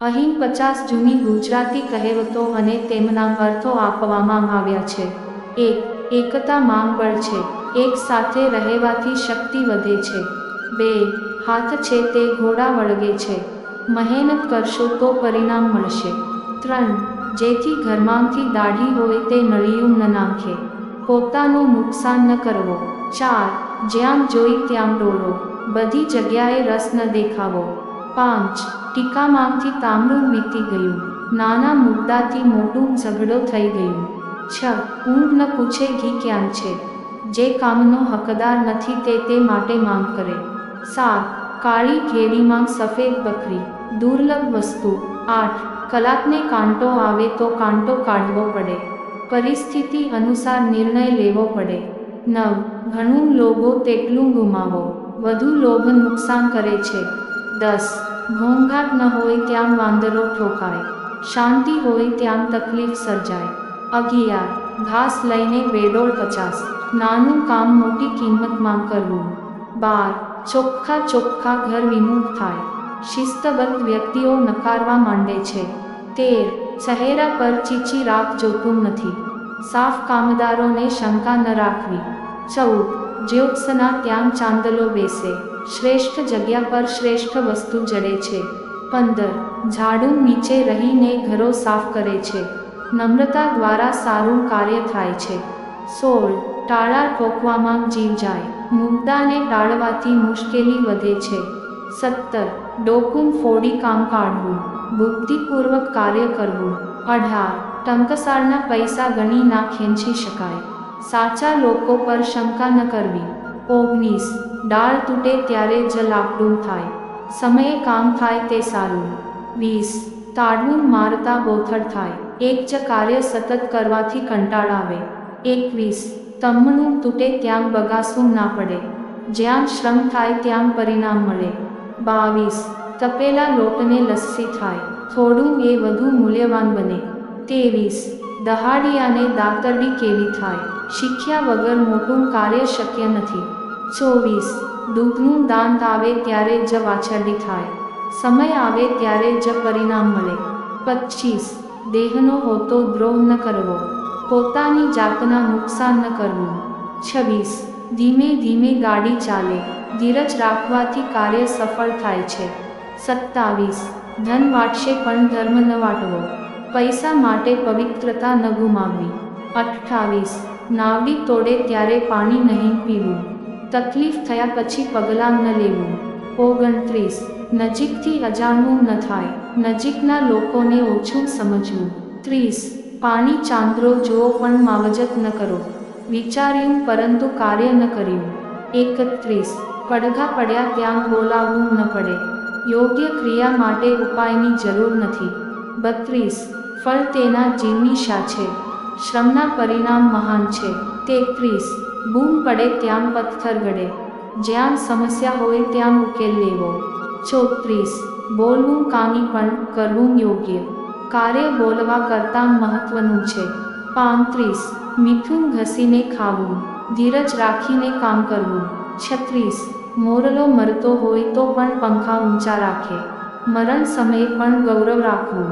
અહીં 50 જૂની ગુજરાતી કહેવતો અને તેમના અર્થો આપવામાં આવ્યા છે. 1. એકતા માંગબળ છે. એક સાથે રહેવાથી શક્તિ વધે છે. 2. હાથ છે તે ઘોડા વળગે છે. મહેનત કરશો તો પરિણામ મળશે. 3. જેથી ઘરમાંથી દાઢી હોય તે નળિયું ન નાખે. પોતાનું નુકસાન ન કરવો. 4. જ્યાં જોઈ ત્યાં ડોળો. બધી જગ્યાએ રસ ન દેખાવો. 5. ટીકામાંથી તાંબડું વીતી ગયું. નાના મુદ્દાથી મોટું ઝઘડો થઈ ગયું. 6. ઊંઘ ન પૂછે ઘી ક્યાં છે. જે કામનો હકદાર નથી તે માટે માંગ કરે. 7. કાળી ઘેડીમાં સફેદ બકરી. દુર્લભ વસ્તુ. 8. કલાકને કાંટો આવે તો કાંટો કાઢવો પડે. પરિસ્થિતિ અનુસાર નિર્ણય લેવો પડે. 9. ઘણું લોભો તેટલું ગુમાવો. વધુ લોભ નુકસાન કરે છે. 10. ઘોંઘાટ ન હોય ત્યાં વાંદરો ઠોકાય. શાંતિ હોય ત્યાં તકલીફ સર્જાય. 11. ઘાસ લઈને બેડોળ 50. નાનું કામ મોટી કિંમતમાં કરવું. 12. ચોખ્ખા ઘર વિમુખ થાય. શિસ્તબદ્ધ વ્યક્તિઓ નકારવા માંડે છે. 13. ચહેરા પર ચીચી રાખ જોતું નથી. સાફ કામદારોને શંકા ન રાખવી. 14. જ્યોત્સના ત્યાં ચાંદલો બેસે. શ્રેષ્ઠ જગ્યા પર શ્રેષ્ઠ વસ્તુ જડે છે. 15. ઝાડુ નીચે રહીને ઘરો સાફ કરે છે. નમ્રતા દ્વારા સારું કાર્ય થાય છે. 16. ટાળા ઠોકવામાં જીવ જાય. મુદ્દાને ટાળવાથી મુશ્કેલી વધે છે. 17. ડોકું ફોડી કામ કાઢવું. બુદ્ધિપૂર્વક કાર્ય કરવું. 18. ટંકસાળના પૈસા ગણી ના ખેંચી શકાય. સાચા લોકો પર શંકા ન કરવી. 19. ડાળ તૂટે ત્યારે જ લાકડું થાય. સમયે કામ થાય તે સારું. 20. તાળવું મારતા બોથડ થાય. એક જ કાર્ય સતત કરવાથી કંટાળ આવે. 21. તમણું તૂટે ત્યાં બગાસું ના પડે. જ્યાં શ્રમ થાય ત્યાં પરિણામ મળે. 22. તપેલા લોટને લસ્સી થાય. થોડું એ વધુ મૂલ્યવાન બને. 23. દહાડિયાને દાતરડી કેવી થાય. શીખ્યા વગર મોટું કાર્ય શક્ય નથી. 24. દૂધનું દાંત આવે ત્યારે જ વાછરડી થાય. સમય આવે ત્યારે જ પરિણામ મળે. 25. દેહનો હોતો દ્રોહ ન કરવો. પોતાની જાતના નુકસાન ન કરવું. 26. ધીમે ધીમે ગાડી ચાલે. ધીરજ રાખવાથી કાર્ય સફળ થાય છે. 27. ધન વાટશે પણ ધર્મ ન વાટવો. પૈસા માટે પવિત્રતા ન ગુમાવવી. 28. નાવડી તોડે ત્યારે પાણી નહીં પીવું. તકલીફ થયા પછી પગલાં ન લેવું. 29. નજીકથી અજાણવું ન થાય. નજીકના લોકોને ઓછું સમજવું. 30. પાણી ચાંદરો જુઓ પણ માવજત ન કરો. વિચાર્યું પરંતુ કાર્ય ન કર્યું. 31. પડઘા પડ્યા ત્યાં બોલાવવું ન પડે. યોગ્ય ક્રિયા માટે ઉપાયની જરૂર નથી. 32. ફળ તેના જીવની શા છે. શ્રમના પરિણામ મહાન છે. 33. બૂમ પડે ત્યાં પથ્થર ગળે. જ્યાં સમસ્યા હોય ત્યાં ઉકેલ લેવો. 34. બોલવું કામી પણ કરવું યોગ્ય. કાર્ય બોલવા કરતાં મહત્વનું છે. 35. મીઠું ઘસીને ખાવું. ધીરજ રાખીને કામ કરવું. 36. મોરલો મરતો હોય તો પણ પંખા ઊંચા રાખે. મરણ સમયે પણ ગૌરવ રાખવું.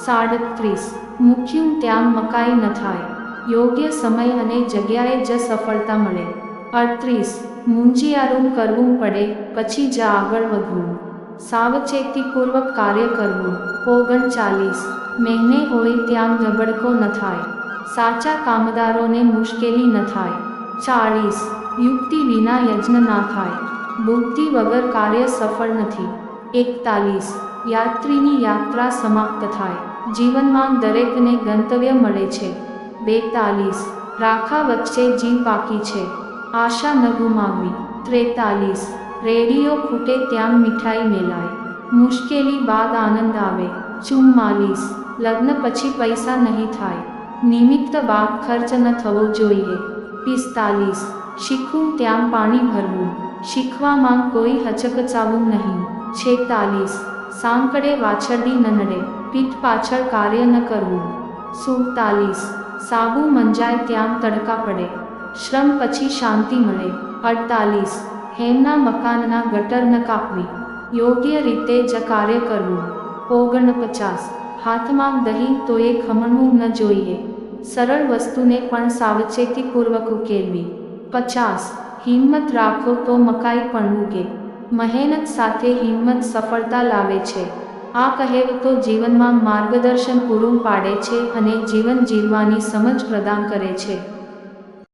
37. મૂક્યું ત્યાં મકાઈ ન થાય. યોગ્ય સમય અને જગ્યાએ જ સફળતા મળે. 38. મૂંઝિયારું કરવું પડે પછી જ આગળ વધવું. સાવચેતીપૂર્વક કાર્ય કરવું. 39. મહેને હોય ત્યાં ધબડકો ન થાય. સાચા કામદારોને મુશ્કેલી ન થાય. 40. યુક્તિ વિના યજ્ઞ ના થાય. બુદ્ધિ વગર કાર્ય સફળ નથી. 41. યાત્રીની યાત્રા સમાપ્ત થાય. જીવનમાં દરેકને ગંતવ્ય મળે છે. 42. રાખા વચ્ચે જીવ બાકી છે. આશા ન ગુમાવવી. 43. રેડિયો ખૂટે ત્યાં મીઠાઈ મેલાય. મુશ્કેલી બાદ આનંદ આવે. 44. લગ્ન પછી પૈસા નહીં થાય. નિમિત્ત બાદ ખર્ચ ન થવો જોઈએ. 45. શીખવું ત્યાં પાણી ભરવું. શીખવામાં કોઈ હચકચાવું નહીં. 46. સાંકડે વાછરડી ન નડે. પીઠ પાછળ કાર્ય ન કરવું. 47. સાબુ મંજાય ત્યાં તડકા પડે. શ્રમ પછી શાંતિ મળે. 48. હેમના મકાનના ગટર ન કાપવી. યોગ્ય રીતે જ કાર્ય કરવું. 49. હાથમાં દહીં તો એ ખમણવું ન જોઈએ. સરળ વસ્તુને પણ સાવચેતીપૂર્વક ઉકેલવી. 50. હિંમત રાખો તો મકાઈ પણ ઉગે. મહેનત સાથે હિંમત સફળતા લાવે છે. આ કહેવતો જીવનમાં માર્ગદર્શન પૂરું પાડે છે અને જીવન જીવવાની સમજ પ્રદાન કરે છે.